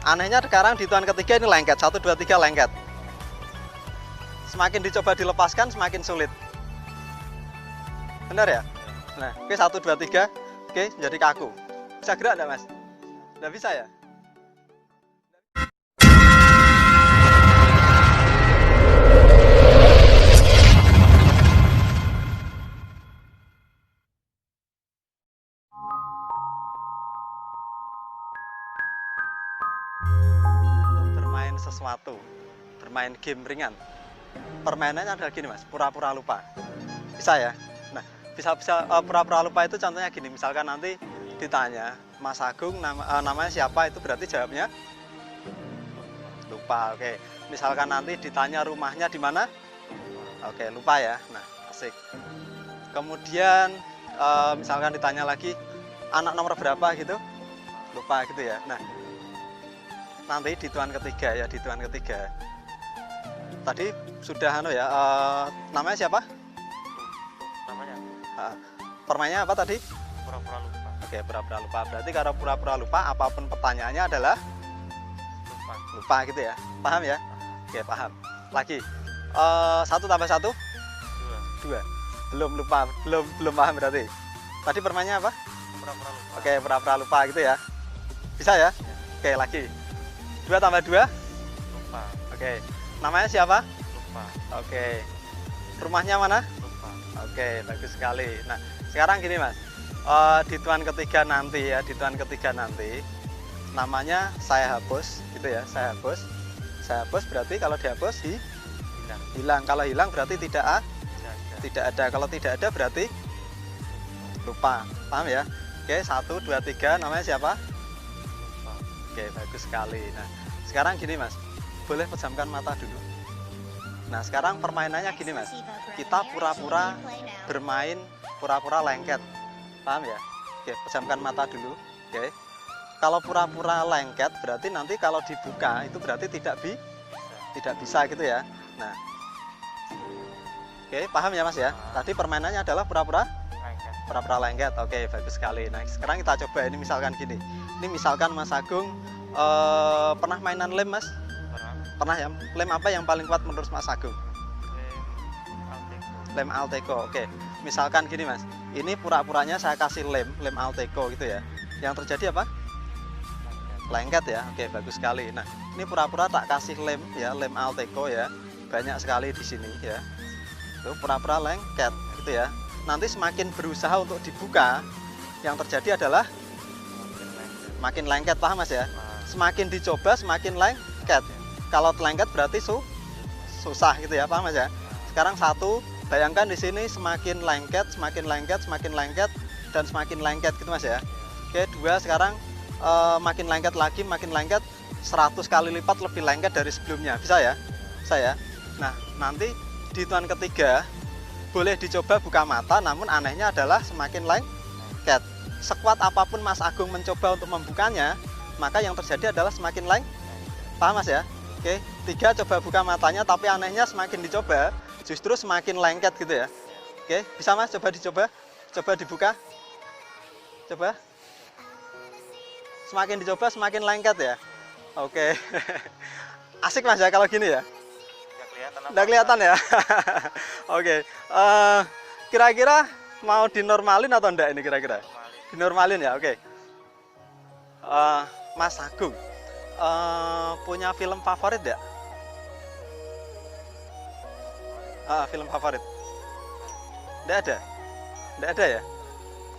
Anehnya sekarang di hitungan ketiga ini lengket. 1, 2, 3 lengket. Semakin dicoba dilepaskan semakin sulit. Benar ya? Nah, oke 1, 2, 3. Oke, jadi kaku. Bisa gerak enggak, Mas? Enggak bisa ya? Untuk bermain sesuatu, bermain game ringan. Permainannya adalah gini, Mas, pura-pura lupa. Bisa ya? Nah, bisa pura-pura lupa itu contohnya gini, misalkan nanti ditanya Mas Agung namanya siapa, itu berarti jawabnya lupa. Oke, misalkan nanti ditanya rumahnya di mana, oke, lupa ya. Nah, asik. Kemudian misalkan ditanya lagi anak nomor berapa gitu, lupa gitu ya. Nah, nanti di hitungan ketiga ya, di hitungan ketiga tadi sudah namanya siapa? Namanya Permainnya apa tadi? pura-pura lupa. Oke, pura-pura lupa. Berarti kalau pura-pura lupa, apapun pertanyaannya adalah lupa gitu ya. Paham ya? Oke, paham. Lagi. 1 tambah 1? 2. Belum lupa, belum paham berarti. Tadi permainnya apa? Pura-pura lupa. Oke, pura-pura lupa gitu ya. Bisa ya? Oke, lagi. 2 tambah 2? Lupa. Oke. Namanya siapa? Lupa. Oke. Rumahnya mana? Lupa. Oke, bagus sekali. Nah, sekarang gini, Mas. Di hitungan ketiga nanti ya, di hitungan ketiga nanti namanya saya hapus gitu ya, saya hapus. Saya hapus berarti kalau dihapus Hilang. hilang. Kalau hilang berarti tidak Tidak. tidak ada. Kalau tidak ada berarti lupa. Paham ya? Oke, 1, 2, 3 namanya siapa? Lupa. Oke, bagus sekali. Nah, sekarang gini, Mas. Boleh pejamkan mata dulu. Nah, sekarang permainannya gini, Mas. Kita pura-pura bermain pura-pura lengket. Paham ya? Oke, pejamkan mata dulu. Oke. Kalau pura-pura lengket berarti nanti kalau dibuka itu berarti tidak bisa gitu ya. Nah. Oke, paham ya, Mas ya? Tadi permainannya adalah pura-pura lengket. Oke, bagus sekali. Nah, sekarang kita coba ini misalkan gini. Ini misalkan Mas Agung pernah mainan lem, Mas? Pernah ya? Lem apa yang paling kuat menurut Mas Agung? Lem Alteco. Oke. Misalkan gini, Mas. Ini pura-puranya saya kasih lem Alteco gitu ya. Yang terjadi apa? Lengket ya. Oke, bagus sekali. Nah, ini pura-pura tak kasih lem ya, lem Alteco ya. Banyak sekali di sini ya. Itu pura-pura lengket gitu ya. Nanti semakin berusaha untuk dibuka, yang terjadi adalah makin lengket, paham, Mas ya? Semakin dicoba semakin lengket. Kalau lengket berarti susah gitu ya, paham, Mas ya? Sekarang 1, bayangkan di sini semakin lengket, dan semakin lengket gitu, Mas ya. Oke, 2 sekarang makin lengket lagi, 100 kali lipat lebih lengket dari sebelumnya. Bisa ya? Bisa ya? Nah, nanti di hitungan ketiga boleh dicoba buka mata, namun anehnya adalah semakin lengket. Sekuat apapun Mas Agung mencoba untuk membukanya, maka yang terjadi adalah semakin lengket. Paham, Mas ya? Oke, 3 coba buka matanya, tapi anehnya semakin dicoba justru semakin lengket gitu ya. Oke, bisa, Mas? Coba dicoba. Coba dibuka. Coba. Semakin dicoba semakin lengket ya. Oke. Asik, Mas ya kalau gini ya. Nggak kelihatan ya. Oke. Kira-kira mau dinormalin atau enggak ini kira-kira? Dinormalin ya. Oke. Mas Agung punya film favorit ya? Film favorit? Nggak ada? Nggak ada ya?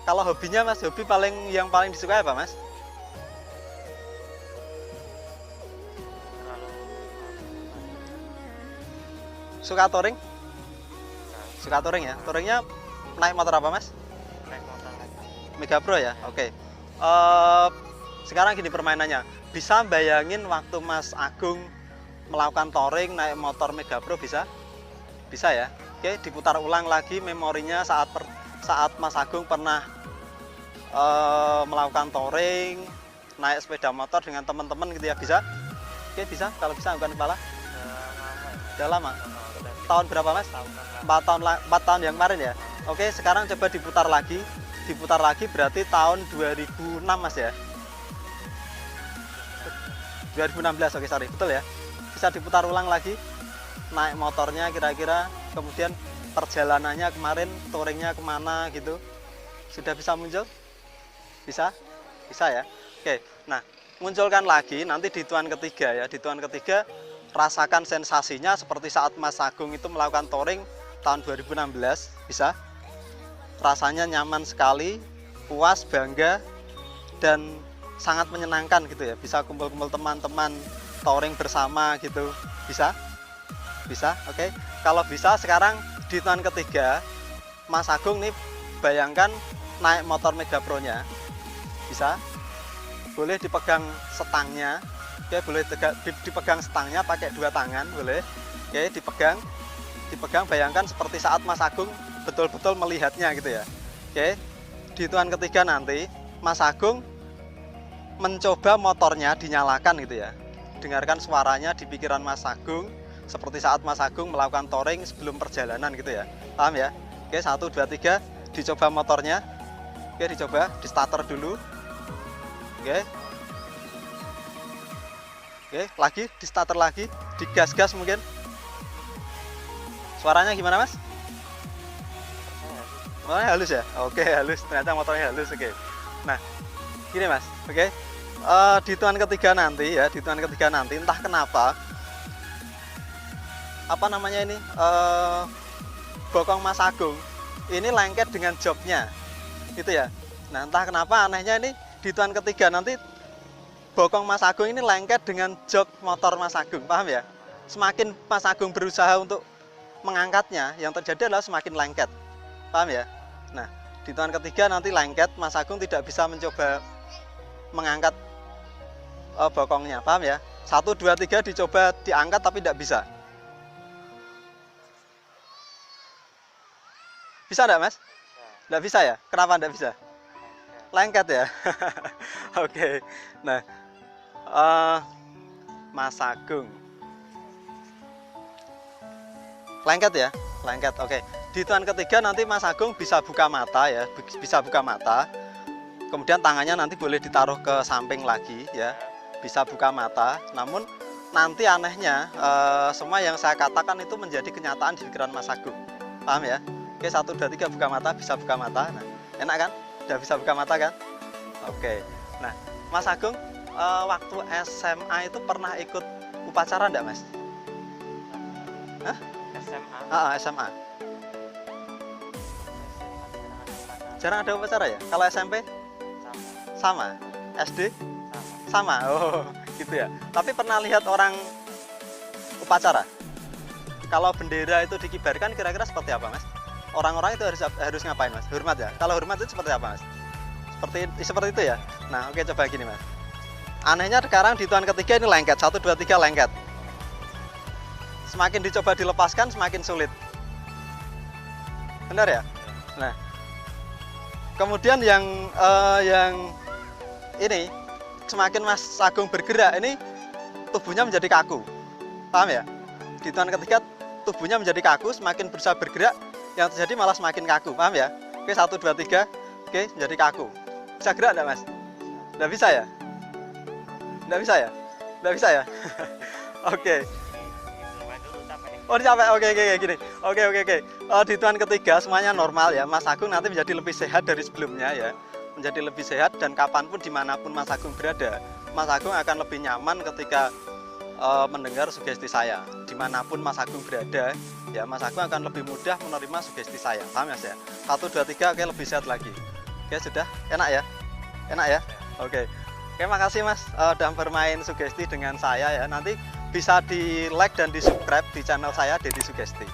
Kalau hobinya, Mas, hobi yang paling disukai apa, Mas? Suka touring? Suka touring ya? Touringnya naik motor apa, Mas? Naik motor. Mega Pro ya? Oke. Sekarang gini permainannya. Bisa bayangin waktu Mas Agung melakukan touring naik motor Mega Pro, bisa? Bisa ya? Oke, diputar ulang lagi memorinya saat Mas Agung pernah melakukan touring naik sepeda motor dengan teman-teman gitu ya, bisa? Oke, bisa. Kalau bisa bukan kepala. Udah lama. Tahun berapa, Mas? 4 tahun yang kemarin ya. Oke, sekarang coba diputar lagi berarti tahun 2006, Mas ya. 2016, oke sorry, betul ya. Bisa diputar ulang lagi naik motornya kira-kira, kemudian perjalanannya kemarin touringnya kemana gitu, sudah bisa muncul? Bisa? Bisa ya. Oke, nah munculkan lagi nanti di hitungan ketiga ya. Di hitungan ketiga rasakan sensasinya seperti saat Mas Agung itu melakukan touring tahun 2016. Bisa? Rasanya nyaman sekali, puas, bangga, dan sangat menyenangkan gitu ya. Bisa kumpul-kumpul teman-teman touring bersama gitu. Bisa? Bisa? Oke. Kalau bisa sekarang di hitungan ketiga Mas Agung nih bayangkan naik motor Mega Pro-nya. Bisa? Boleh dipegang setangnya. Oke, boleh dipegang setangnya pakai dua tangan, boleh. Oke, dipegang. Bayangkan seperti saat Mas Agung betul-betul melihatnya gitu ya. Oke. Di hitungan ketiga nanti Mas Agung mencoba motornya dinyalakan gitu ya. Dengarkan suaranya di pikiran Mas Agung seperti saat Mas Agung melakukan touring sebelum perjalanan gitu ya. Paham ya? Oke, 1 2 3 dicoba motornya. Oke, dicoba di starter dulu. Oke. Oke, lagi di starter lagi, digas-gas mungkin. Suaranya gimana, Mas? Motornya halus ya? Oke, halus. Ternyata motornya halus. Oke. Nah, gini Mas. Oke. Di hitungan ketiga nanti ya, di hitungan ketiga nanti entah kenapa apa namanya ini bokong Mas Agung ini lengket dengan joknya gitu ya. Nah, entah kenapa anehnya ini di hitungan ketiga nanti bokong Mas Agung ini lengket dengan jok motor Mas Agung, paham ya? Semakin Mas Agung berusaha untuk mengangkatnya, yang terjadi adalah semakin lengket, paham ya? Nah, di hitungan ketiga nanti lengket, Mas Agung tidak bisa mencoba mengangkat bokongnya, paham ya? 1 2 3 dicoba diangkat tapi tidak bisa. Bisa enggak, Mas? Enggak bisa ya? Kenapa enggak bisa? Lengket ya? Oke. Nah, Mas Agung. Lengket ya? Lengket, oke. Di hitungan ketiga nanti Mas Agung bisa buka mata ya. Bisa buka mata. Kemudian tangannya nanti boleh ditaruh ke samping lagi ya. Bisa buka mata. Namun nanti anehnya semua yang saya katakan itu menjadi kenyataan di pikiran Mas Agung. Paham ya? Oke, 1 2 3 buka mata, bisa buka mata. Nah, enak kan? Udah bisa buka mata kan? Oke. Nah, Mas Agung waktu SMA itu pernah ikut upacara enggak, Mas? Hah? SMA. SMA. Jarang ada upacara ya? Kalau SMP? Sama. SD? Sama. Oh, gitu ya. Tapi pernah lihat orang upacara? Kalau bendera itu dikibarkan kira-kira seperti apa, Mas? Orang-orang itu harus ngapain, Mas? Hormat ya. Kalau hormat itu seperti apa, Mas? Seperti itu ya. Nah, oke, coba gini, Mas. Anehnya sekarang di hitungan ketiga ini lengket. 1 2 3 lengket. Semakin dicoba dilepaskan semakin sulit. Benar ya? Nah, kemudian yang ini semakin Mas Agung bergerak ini tubuhnya menjadi kaku. Paham ya? Di hitungan ketiga tubuhnya menjadi kaku, semakin berusaha bergerak yang terjadi malah semakin kaku, paham ya? Oke, 1 2 3. Oke, menjadi kaku. Bisa gerak enggak, Mas? Enggak bisa ya? Enggak bisa ya? Enggak bisa ya? Oke. Oh, capek. Oke, gini. Oke. Di hitungan ketiga semuanya normal ya. Mas Agung nanti menjadi lebih sehat dari sebelumnya ya. Menjadi lebih sehat dan kapanpun dimanapun Mas Agung berada, Mas Agung akan lebih nyaman ketika mendengar sugesti saya. Dimanapun Mas Agung berada, ya Mas Agung akan lebih mudah menerima sugesti saya. Paham ya saya? 1 2 3, oke, lebih sehat lagi. Oke, sudah? Enak ya? Enak ya? Oke. Oke, makasih Mas udah bermain sugesti dengan saya ya. Nanti bisa di like dan di subscribe di channel saya Deddy Sugesti.